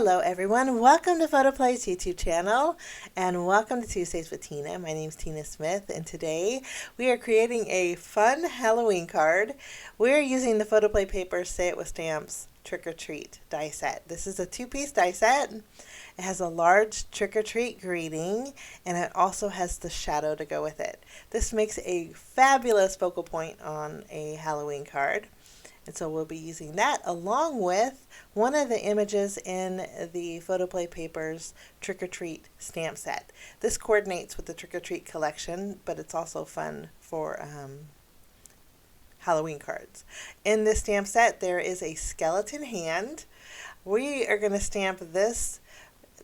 Hello everyone, welcome to PHOTOPLAY's YouTube channel and welcome to Tuesdays with Tina. My name is Tina Smith and today we are creating a fun Halloween card. We are using the PHOTOPLAY paper Say It With Stamps Trick or Treat die set. This is a two-piece die set. It has a large trick or treat greeting and it also has the shadow to go with it. This makes a fabulous focal point on a Halloween card. And so we'll be using that along with one of the images in the PHOTOPLAY Papers Trick or Treat stamp set. This coordinates with the Trick or Treat collection, but it's also fun for Halloween cards. In this stamp set, there is a skeleton hand. We are going to stamp this.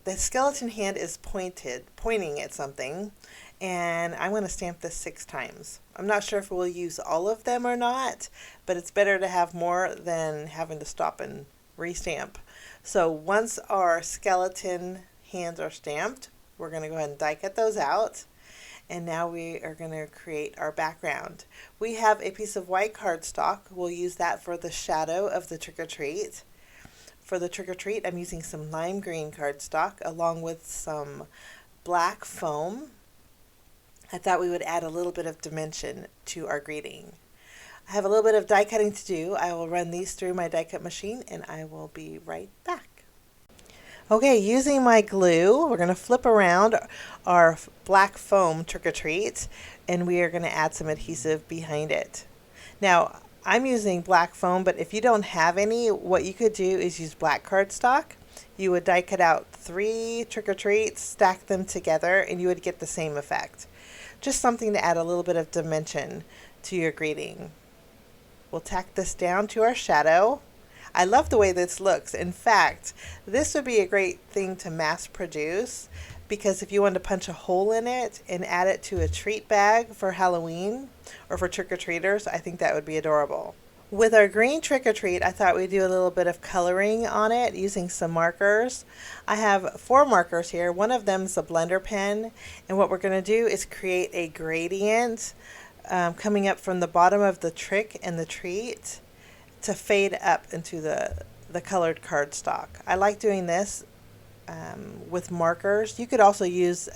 The skeleton hand is pointing at something, and I'm going to stamp this 6 times. I'm not sure if we'll use all of them or not, but it's better to have more than having to stop and restamp. So once our skeleton hands are stamped, we're going to go ahead and die cut those out. And now we are going to create our background. We have a piece of white cardstock. We'll use that for the shadow of the trick or treat. For the trick or treat, I'm using some lime green cardstock along with some black foam. I thought we would add a little bit of dimension to our greeting. I have a little bit of die cutting to do. I will run these through my die cut machine and I will be right back. Okay, using my glue, we're going to flip around our black foam trick or treat and we are going to add some adhesive behind it. Now, I'm using black foam, but if you don't have any, what you could do is use black cardstock. You would die cut out 3 trick or treats, stack them together, and you would get the same effect. Just something to add a little bit of dimension to your greeting. We'll tack this down to our shadow. I love the way this looks. In fact, this would be a great thing to mass produce because if you want to punch a hole in it and add it to a treat bag for Halloween or for trick-or-treaters, I think that would be adorable. With our green trick-or-treat, I thought we'd do a little bit of coloring on it using some markers. I have 4 markers here. One of them is a blender pen, and what we're going to do is create a gradient coming up from the bottom of the trick and the treat to fade up into the colored cardstock. I like doing this with markers. You could also use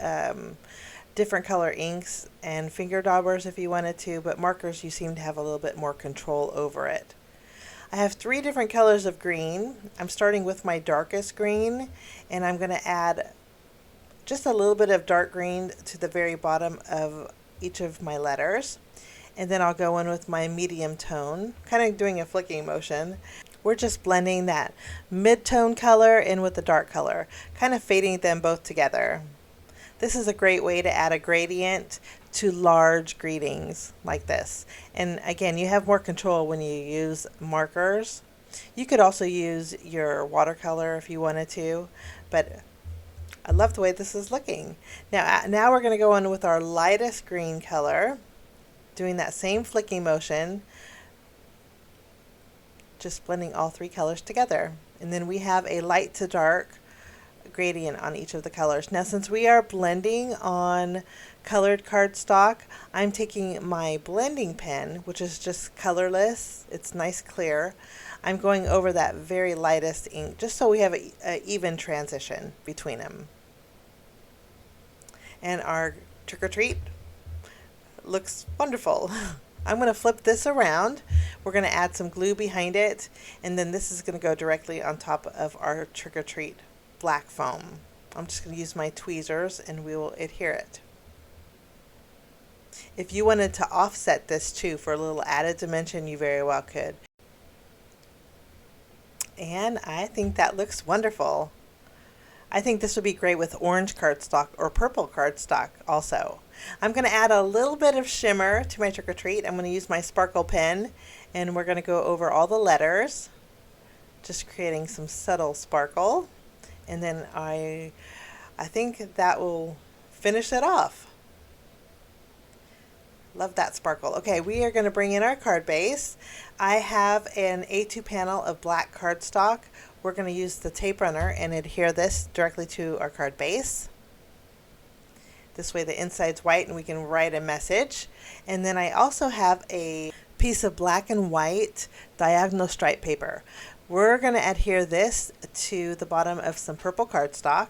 different color inks and finger daubers if you wanted to, but markers you seem to have a little bit more control over it. I have 3 different colors of green. I'm starting with my darkest green and I'm going to add just a little bit of dark green to the very bottom of each of my letters, and then I'll go in with my medium tone, kind of doing a flicking motion. We're just blending that mid-tone color in with the dark color, kind of fading them both together. This is a great way to add a gradient to large greetings like this. And again, you have more control when you use markers. You could also use your watercolor if you wanted to, but I love the way this is looking. Now we're going to go in with our lightest green color, doing that same flicking motion, just blending all 3 colors together. And then we have a light to dark gradient on each of the colors. Now since we are blending on colored cardstock, I'm taking my blending pen, which is just colorless. It's nice clear. I'm going over that very lightest ink just so we have an even transition between them. And our trick-or-treat looks wonderful. I'm going to flip this around. We're going to add some glue behind it, and then this is going to go directly on top of our trick-or-treat black foam. I'm just going to use my tweezers and we will adhere it. If you wanted to offset this too for a little added dimension, you very well could. And I think that looks wonderful. I think this would be great with orange cardstock or purple cardstock also. I'm going to add a little bit of shimmer to my trick-or-treat. I'm going to use my sparkle pen and we're going to go over all the letters, just creating some subtle sparkle. And then I think that will finish it off. Love that sparkle. Okay, we are going to bring in our card base. I have an A2 panel of black cardstock. We're going to use the tape runner and adhere this directly to our card base. This way the inside's white and we can write a message. And then I also have a piece of black and white diagonal stripe paper. We're going to adhere this to the bottom of some purple cardstock.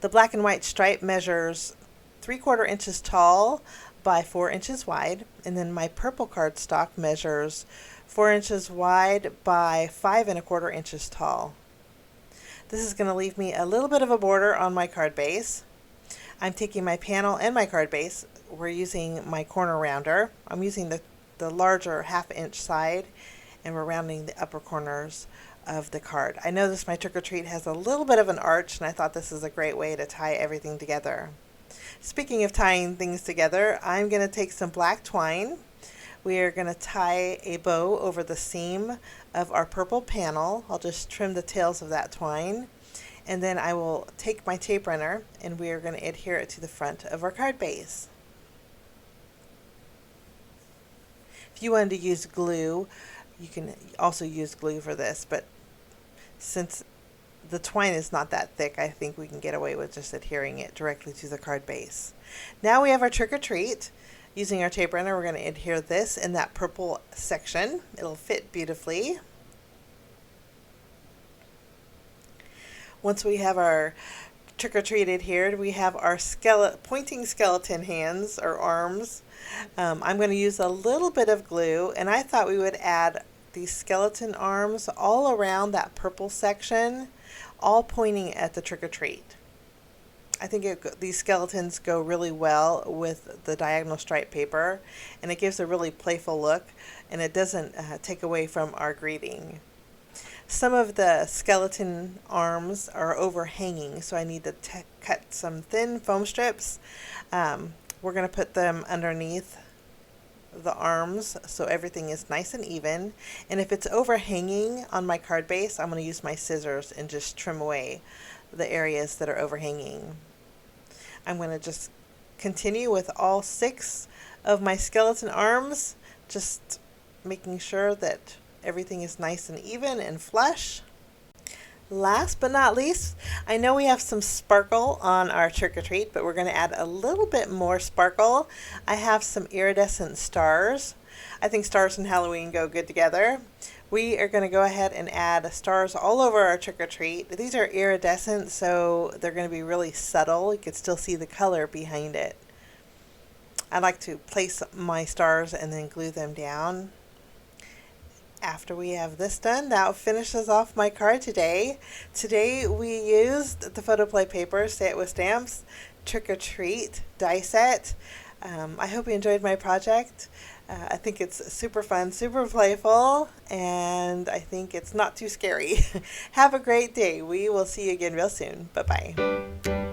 The black and white stripe measures 3/4 inches tall by 4 inches wide, and then my purple cardstock measures 4 inches wide by 5 1/4 inches tall. This is going to leave me a little bit of a border on my card base. I'm taking my panel and my card base. We're using my corner rounder. I'm using the larger 1/2 inch side, and we're rounding the upper corners of the card. I noticed my trick or treat has a little bit of an arch, and I thought this is a great way to tie everything together. Speaking of tying things together, I'm going to take some black twine. We are going to tie a bow over the seam of our purple panel. I'll just trim the tails of that twine, and then I will take my tape runner and we are going to adhere it to the front of our card base. If you wanted to use glue, you can also use glue for this, but since the twine is not that thick, I think we can get away with just adhering it directly to the card base. Now we have our trick or treat. Using our tape runner, we're going to adhere this in that purple section. It'll fit beautifully. Once we have our trick or treat adhered, we have our pointing skeleton hands or arms. I'm going to use a little bit of glue, and I thought we would add these skeleton arms all around that purple section, all pointing at the trick or treat. I think these skeletons go really well with the diagonal stripe paper, and it gives a really playful look, and it doesn't take away from our greeting. Some of the skeleton arms are overhanging, so I need to cut some thin foam strips. We're going to put them underneath the arms so everything is nice and even, and if it's overhanging on my card base, I'm going to use my scissors and just trim away the areas that are overhanging. I'm going to just continue with all 6 of my skeleton arms, just making sure that everything is nice and even and flush. Last but not least, I know we have some sparkle on our trick or treat, but we're going to add a little bit more sparkle. I have some iridescent stars. I think stars and Halloween go good together. We are going to go ahead and add stars all over our trick or treat. These are iridescent, so they're going to be really subtle. You can still see the color behind it. I like to place my stars and then glue them down. After we have this done, that finishes off my card today. Today we used the PHOTOPLAY paper, Say It With Stamps, Trick or Treat die set. I hope you enjoyed my project. I think it's super fun, super playful, and I think it's not too scary. Have a great day. We will see you again real soon. Bye-bye.